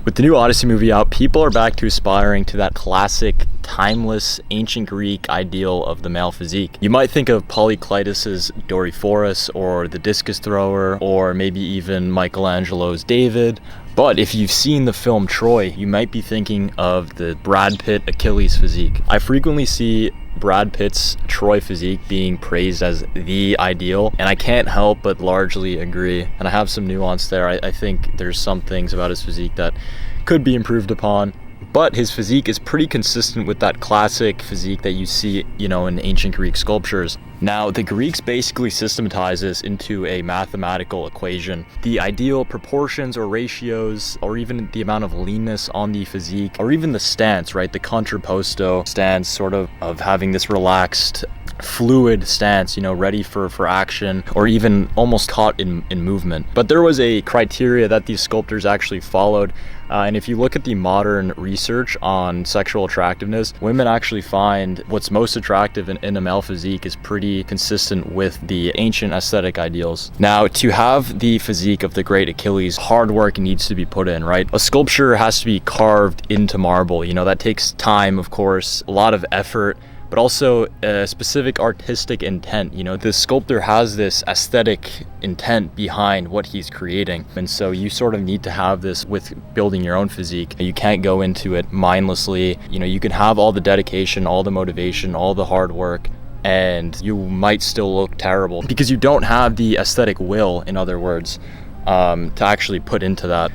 With the new Odyssey movie out, people are back to aspiring to that classic, timeless, ancient Greek ideal of the male physique. You might think of Polycletus's Doryphorus, or the discus thrower, or maybe even Michelangelo's David. But if you've seen the film Troy, you might be thinking of the Brad Pitt Achilles physique. I frequently see Brad Pitt's Troy physique being praised as the ideal, and I can't help but largely agree. And I have some nuance there. I think there's some things about his physique that could be improved upon, but his physique is pretty consistent with that classic physique that you see, in ancient Greek sculptures. Now, the Greeks basically systematized this into a mathematical equation. The ideal proportions or ratios, or even the amount of leanness on the physique, or even the stance, right? The contrapposto stance, sort of having this relaxed, fluid stance, ready for action, or even almost caught in movement. But there was a criteria that these sculptors actually followed. And if you look at the modern research on sexual attractiveness, women actually find what's most attractive in a male physique is pretty consistent with the ancient aesthetic ideals. Now, to have the physique of the great Achilles, hard work needs to be put in, right? A sculpture has to be carved into marble. That takes time, of course, a lot of effort, but also a specific artistic intent. The sculptor has this aesthetic intent behind what he's creating. And so you sort of need to have this with building your own physique. You can't go into it mindlessly. You can have all the dedication, all the motivation, all the hard work, and you might still look terrible because you don't have the aesthetic will, in other words, to actually put into that.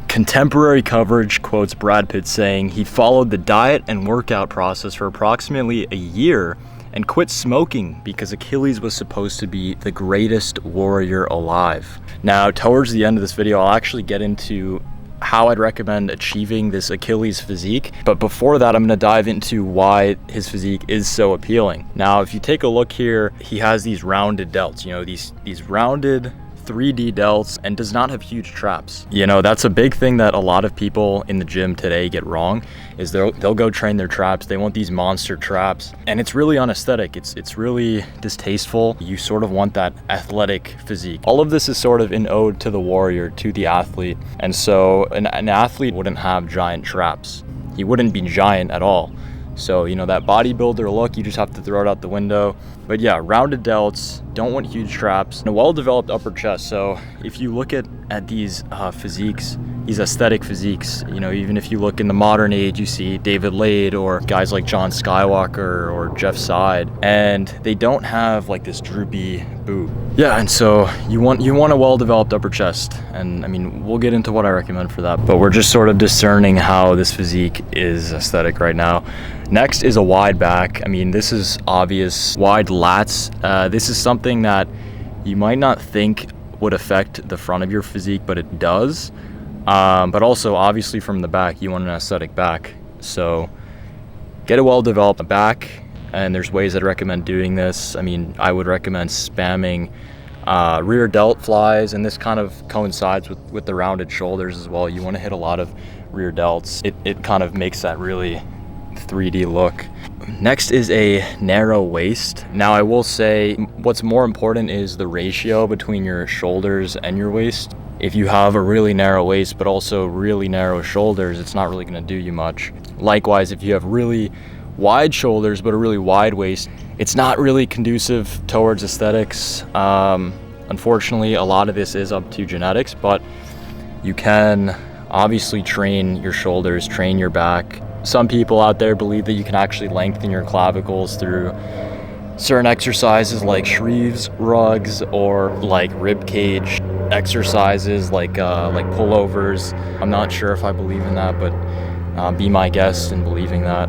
Contemporary coverage quotes Brad Pitt saying he followed the diet and workout process for approximately a year and quit smoking because Achilles was supposed to be the greatest warrior alive. Now, towards the end of this video, I'll actually get into how I'd recommend achieving this Achilles physique. But before that, I'm going to dive into why his physique is so appealing. Now, if you take a look here, he has these rounded delts, these rounded 3D delts, and does not have huge traps. That's a big thing that a lot of people in the gym today get wrong, is they'll go train their traps. They want these monster traps, and it's really unaesthetic. It's really distasteful. You sort of want that athletic physique. All of this is sort of an ode to the warrior, to the athlete. And so an athlete wouldn't have giant traps. He wouldn't be giant at all. So, that bodybuilder look, you just have to throw it out the window. But yeah, rounded delts, don't want huge traps, and a well-developed upper chest. So if you look at these physiques, these aesthetic physiques, even if you look in the modern age, you see David Lade or guys like John Skywalker or Jeff Side, and they don't have like this droopy boob. Yeah, and so you want a well-developed upper chest. And we'll get into what I recommend for that, but we're just sort of discerning how this physique is aesthetic right now. Next is a wide back. This is obvious. Wide lats. This is something that you might not think would affect the front of your physique, but it does. But also, obviously, from the back, you want an aesthetic back. So get a well-developed back, and there's ways I'd recommend doing this. I would recommend spamming rear delt flies, and this kind of coincides with the rounded shoulders as well. You want to hit a lot of rear delts. It kind of makes that really 3D look. Next is a narrow waist. Now, I will say what's more important is the ratio between your shoulders and your waist. If you have a really narrow waist but also really narrow shoulders, it's not really going to do you much. Likewise, if you have really wide shoulders but a really wide waist, it's not really conducive towards aesthetics. Unfortunately, a lot of this is up to genetics, but you can obviously train your shoulders, train your back. Some people out there believe that you can actually lengthen your clavicles through certain exercises like Shreve's rugs, or like rib cage exercises like pullovers. I'm not sure if I believe in that, but be my guest in believing that.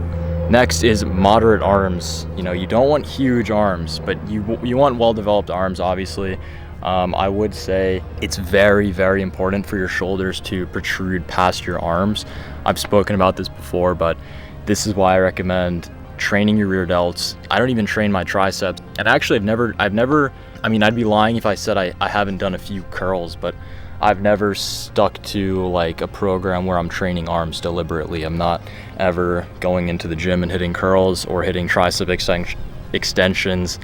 Next is moderate arms. You don't want huge arms, but you want well-developed arms, obviously. I would say it's very, very important for your shoulders to protrude past your arms. I've spoken about this before, but this is why I recommend training your rear delts. I don't even train my triceps. And actually, I'd be lying if I said I haven't done a few curls, but I've never stuck to like a program where I'm training arms deliberately. I'm not ever going into the gym and hitting curls or hitting tricep extensions.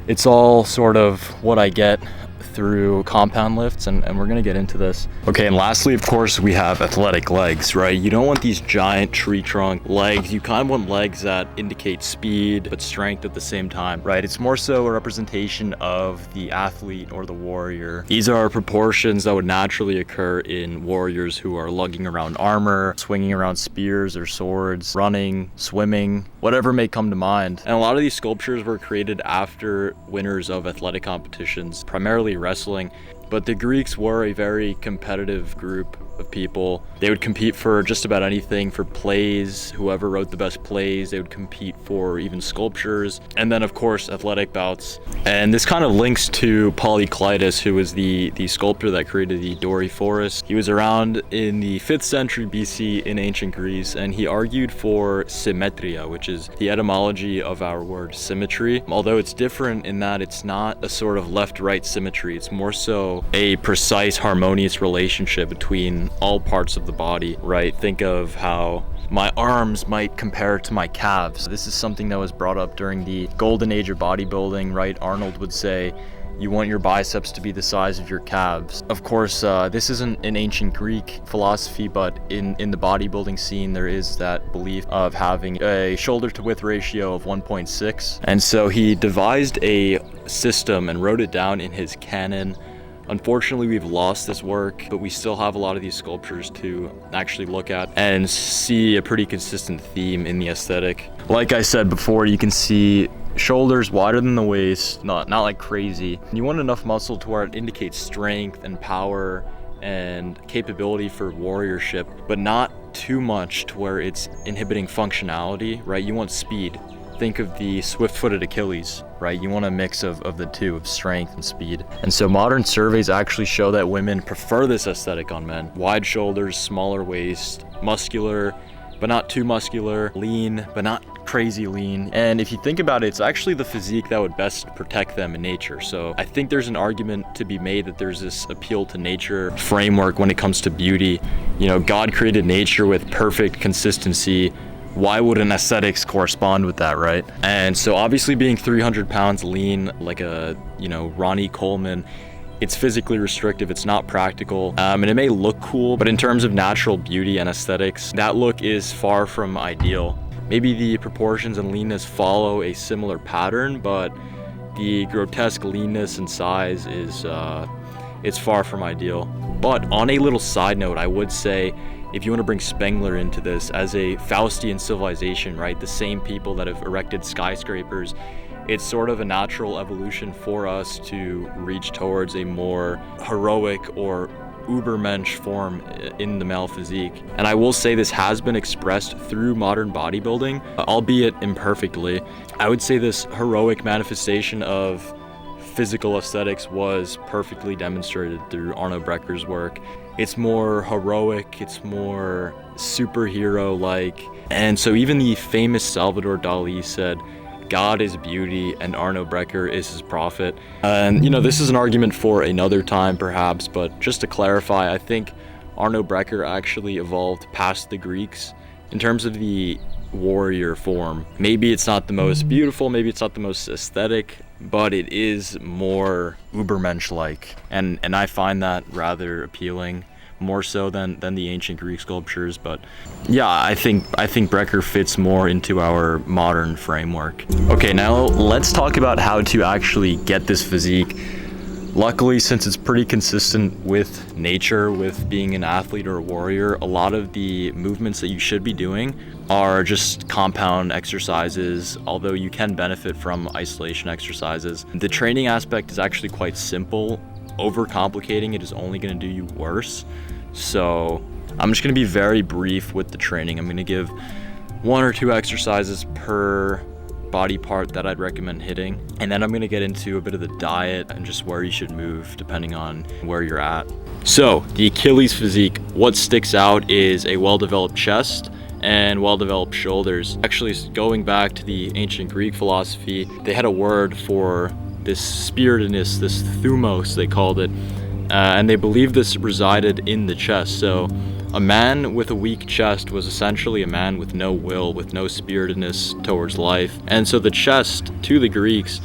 It's all sort of what I get through compound lifts, and we're gonna get into this. Okay, and lastly, of course, we have athletic legs, right? You don't want these giant tree trunk legs. You kind of want legs that indicate speed but strength at the same time, right? It's more so a representation of the athlete or the warrior. These are proportions that would naturally occur in warriors who are lugging around armor, swinging around spears or swords, running, swimming, whatever may come to mind. And a lot of these sculptures were created after winners of athletic competitions, primarily wrestling. But the Greeks were a very competitive group of people. They would compete for just about anything, for plays, whoever wrote the best plays. They would compete for even sculptures, and then of course athletic bouts. And this kind of links to Polykleitos, who was the sculptor that created the Doryphorus. He was around in the 5th century BC in ancient Greece, and he argued for symmetria, which is the etymology of our word symmetry, although it's different in that it's not a sort of left-right symmetry. It's more so a precise, harmonious relationship between all parts of the body, right? Think of how my arms might compare to my calves. This is something that was brought up during the golden age of bodybuilding, right? Arnold would say, you want your biceps to be the size of your calves. Of course, this isn't an ancient Greek philosophy, but in the bodybuilding scene, there is that belief of having a shoulder to width ratio of 1.6. And so he devised a system and wrote it down in his canon. Unfortunately, we've lost this work, but we still have a lot of these sculptures to actually look at and see a pretty consistent theme in the aesthetic. Like I said before, you can see shoulders wider than the waist, not like crazy. You want enough muscle to where it indicates strength and power and capability for warriorship, but not too much to where it's inhibiting functionality, right? You want speed. Think of the swift-footed Achilles, right? You want a mix of the two, of strength and speed. And so modern surveys actually show that women prefer this aesthetic on men. Wide shoulders, smaller waist, muscular, but not too muscular, lean, but not crazy lean. And if you think about it, it's actually the physique that would best protect them in nature. So I think there's an argument to be made that there's this appeal to nature framework when it comes to beauty. You know, God created nature with perfect consistency. Why wouldn't aesthetics correspond with that, right? And so obviously being 300 pounds lean, like a, Ronnie Coleman, it's physically restrictive, it's not practical, and it may look cool, but in terms of natural beauty and aesthetics, that look is far from ideal. Maybe the proportions and leanness follow a similar pattern, but the grotesque leanness and size is, it's far from ideal. But on a little side note, I would say, if you want to bring Spengler into this, as a Faustian civilization, right, the same people that have erected skyscrapers, it's sort of a natural evolution for us to reach towards a more heroic or Ubermensch form in the male physique. And I will say this has been expressed through modern bodybuilding, albeit imperfectly. I would say this heroic manifestation of physical aesthetics was perfectly demonstrated through Arno Brecker's work. It's more heroic, it's more superhero-like. And so even the famous Salvador Dali said, God is beauty and Arno Brecker is his prophet. And this is an argument for another time perhaps, but just to clarify, I think Arno Brecker actually evolved past the Greeks in terms of the warrior form. Maybe it's not the most beautiful, maybe it's not the most aesthetic, but it is more Ubermensch-like, and I find that rather appealing, more so than the ancient Greek sculptures. But yeah, I think Brecker fits more into our modern framework. Okay, now let's talk about how to actually get this physique. Luckily, since it's pretty consistent with nature, with being an athlete or a warrior, a lot of the movements that you should be doing are just compound exercises, although you can benefit from isolation exercises. The training aspect is actually quite simple. Overcomplicating it is only going to do you worse. So I'm just going to be very brief with the training. I'm going to give 1 or 2 exercises per body part that I'd recommend hitting, and then I'm going to get into a bit of the diet and just where you should move depending on where you're at. So the Achilles physique, what sticks out is a well-developed chest and well-developed shoulders. Actually, going back to the ancient Greek philosophy, they had a word for this spiritedness, this thumos they called it, and they believed this resided in the chest. So a man with a weak chest was essentially a man with no will, with no spiritedness towards life. And so the chest, to the Greeks,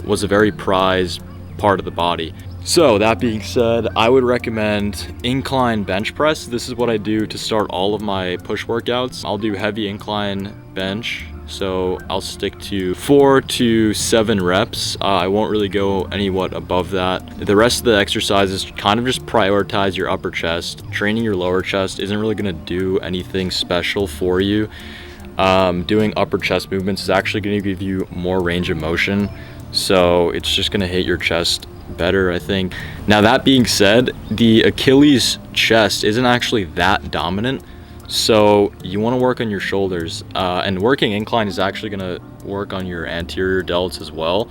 was a very prized part of the body. So that being said, I would recommend incline bench press. This is what I do to start all of my push workouts. I'll do heavy incline bench. So I'll stick to 4 to 7 reps. I won't really go anywhat above that. The rest of the exercises kind of just prioritize your upper chest. Training your lower chest isn't really gonna do anything special for you. Doing upper chest movements is actually gonna give you more range of motion. So it's just gonna hit your chest better, I think. Now that being said, the Achilles chest isn't actually that dominant. So you want to work on your shoulders, and working incline is actually going to work on your anterior delts as well.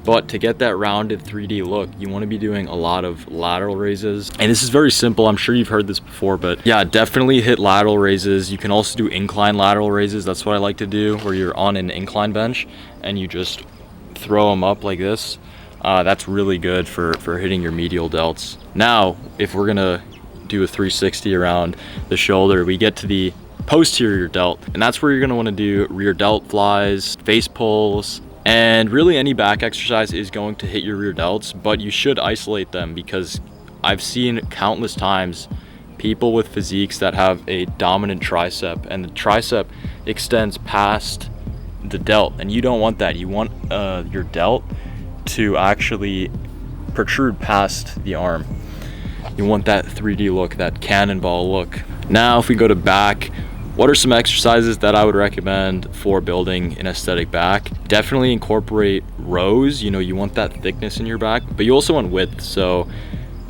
But to get that rounded 3D look, you want to be doing a lot of lateral raises. And this is very simple. I'm sure you've heard this before, but yeah, definitely hit lateral raises. You can also do incline lateral raises. That's what I like to do, where you're on an incline bench and you just throw them up like this. That's really good for hitting your medial delts. Now, if we're going to do a 360 around the shoulder, we get to the posterior delt, and that's where you're going to want to do rear delt flies, face pulls, and really any back exercise is going to hit your rear delts, but you should isolate them, because I've seen countless times people with physiques that have a dominant tricep, and the tricep extends past the delt, and you don't want that. You want your delt to actually protrude past the arm. You want that 3D look, that cannonball look. Now, if we go to back, what are some exercises that I would recommend for building an aesthetic back? Definitely incorporate rows. You know, you want that thickness in your back, but you also want width. So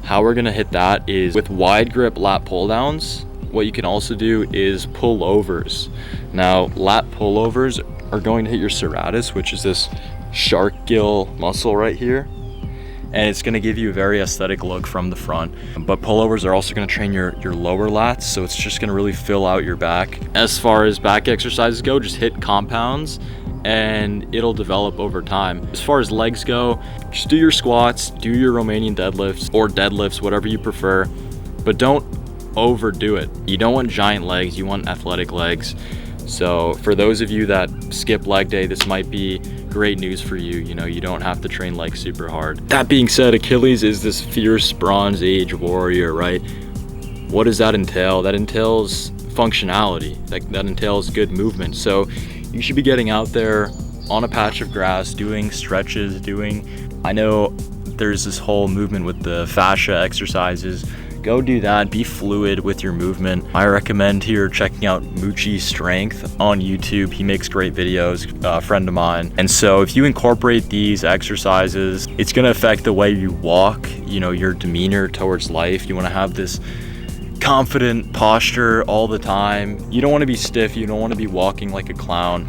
how we're gonna hit that is with wide grip lat pull downs. What you can also do is pullovers. Now, lat pullovers are going to hit your serratus, which is this shark gill muscle right here. And it's gonna give you a very aesthetic look from the front. But pullovers are also gonna train your lower lats, so it's just gonna really fill out your back. As far as back exercises go, just hit compounds and it'll develop over time. As far as legs go, just do your squats, do your Romanian deadlifts or deadlifts, whatever you prefer, but don't overdo it. You don't want giant legs, you want athletic legs. So for those of you that skip leg day, this might be great news for you. You know, you don't have to train legs super hard. That being said, Achilles is this fierce Bronze Age warrior, right? What does that entail? That entails functionality. That entails good movement. So you should be getting out there on a patch of grass, doing stretches, I know there's this whole movement with the fascia exercises. Go do that, be fluid with your movement. I recommend here checking out Moochie Strength on YouTube. He makes great videos, a friend of mine. And so if you incorporate these exercises, it's gonna affect the way you walk, you know, your demeanor towards life. You wanna have this confident posture all the time. You don't wanna be stiff, you don't wanna be walking like a clown.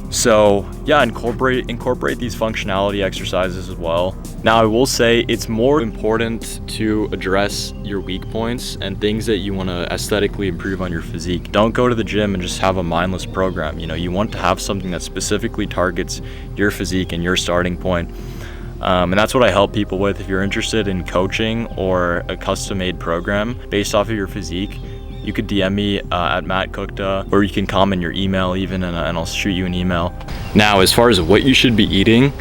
So yeah, incorporate these functionality exercises as well. Now I will say it's more important to address your weak points and things that you want to aesthetically improve on your physique. Don't go to the gym and just have a mindless program. You know, you want to have something that specifically targets your physique and your starting point. And that's what I help people with. If you're interested in coaching or a custom-made program based off of your physique, you could DM me at Matt Cookta, or you can comment your email even, and I'll shoot you an email. Now, as far as what you should be eating,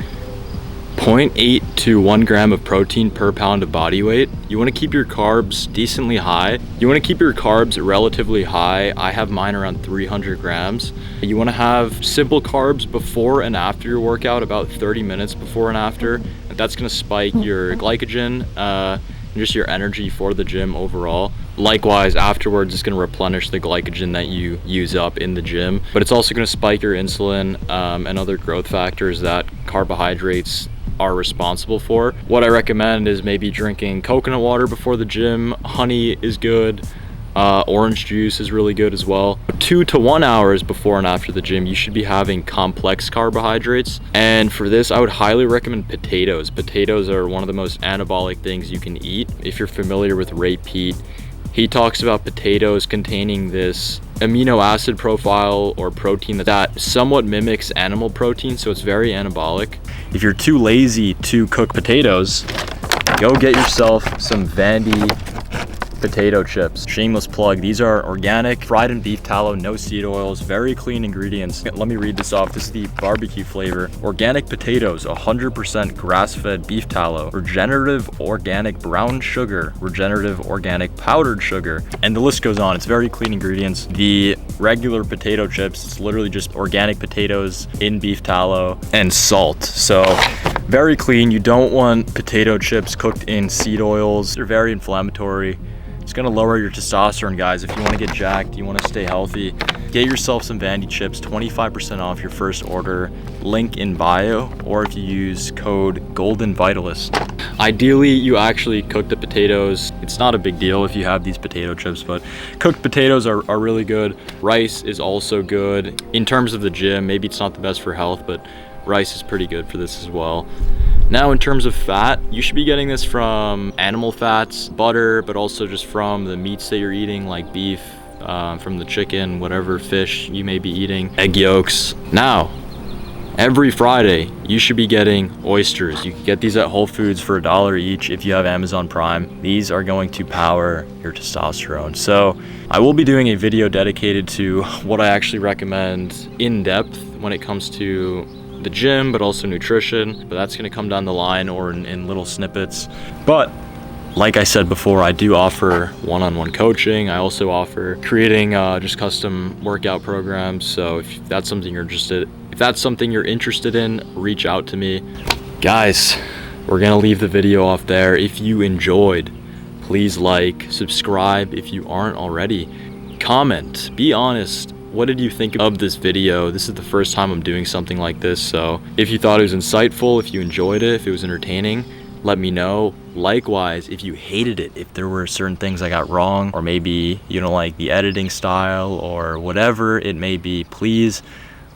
0.8 to 1 gram of protein per pound of body weight. You want to keep your carbs decently high. You want to keep your carbs relatively high. I have mine around 300 grams. You want to have simple carbs before and after your workout, about 30 minutes before and after. That's going to spike your glycogen, and just your energy for the gym overall. Likewise, afterwards, it's going to replenish the glycogen that you use up in the gym, but it's also going to spike your insulin and other growth factors that carbohydrates are responsible for. What I recommend is maybe drinking coconut water before the gym. Honey is good. Orange juice is really good as well. 2 to 1 hours before and after the gym, you should be having complex carbohydrates. And for this, I would highly recommend potatoes. Potatoes are one of the most anabolic things you can eat. If you're familiar with Ray Pitt, he talks about potatoes containing this amino acid profile or protein that somewhat mimics animal protein, so it's very anabolic. If you're too lazy to cook potatoes, go get yourself some Vandy potato chips. Shameless plug. These are organic, fried in beef tallow, no seed oils, very clean ingredients. Let me read this off. This is the barbecue flavor. Organic potatoes, 100% grass-fed beef tallow, regenerative organic brown sugar, regenerative organic powdered sugar, and the list goes on. It's very clean ingredients. The regular potato chips, it's literally just organic potatoes in beef tallow and salt. So very clean. You don't want potato chips cooked in seed oils. They're very inflammatory. It's gonna lower your testosterone, guys. If you wanna get jacked, you wanna stay healthy, get yourself some Vandy chips, 25% off your first order, link in bio, or if you use code Golden Vitalist. Ideally, you actually cook the potatoes. It's not a big deal if you have these potato chips, but cooked potatoes are really good. Rice is also good. In terms of the gym, maybe it's not the best for health, but rice is pretty good for this as well. Now, in terms of fat, you should be getting this from animal fats, butter, but also just from the meats that you're eating, like beef, from the chicken, whatever fish you may be eating, egg yolks. Now, every Friday, you should be getting oysters. You can get these at Whole Foods for $1 each if you have Amazon Prime. These are going to power your testosterone. So I will be doing a video dedicated to what I actually recommend in depth when it comes to the gym, but also nutrition, but that's going to come down the line or in little snippets. But like I said before, I do offer one-on-one coaching. I also offer creating just custom workout programs. So if that's something you're interested in, reach out to me. Guys, we're gonna leave the video off there. If you enjoyed, please like, subscribe if you aren't already, comment, be honest. What did you think of this video? This is the first time I'm doing something like this, so if you thought it was insightful, if you enjoyed it, if it was entertaining, let me know. Likewise, if you hated it, if there were certain things I got wrong, or maybe you don't like the editing style or whatever it may be, please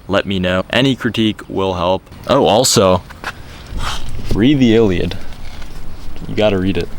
let me know. Any critique will help. Oh, also, read the Iliad. You gotta read it.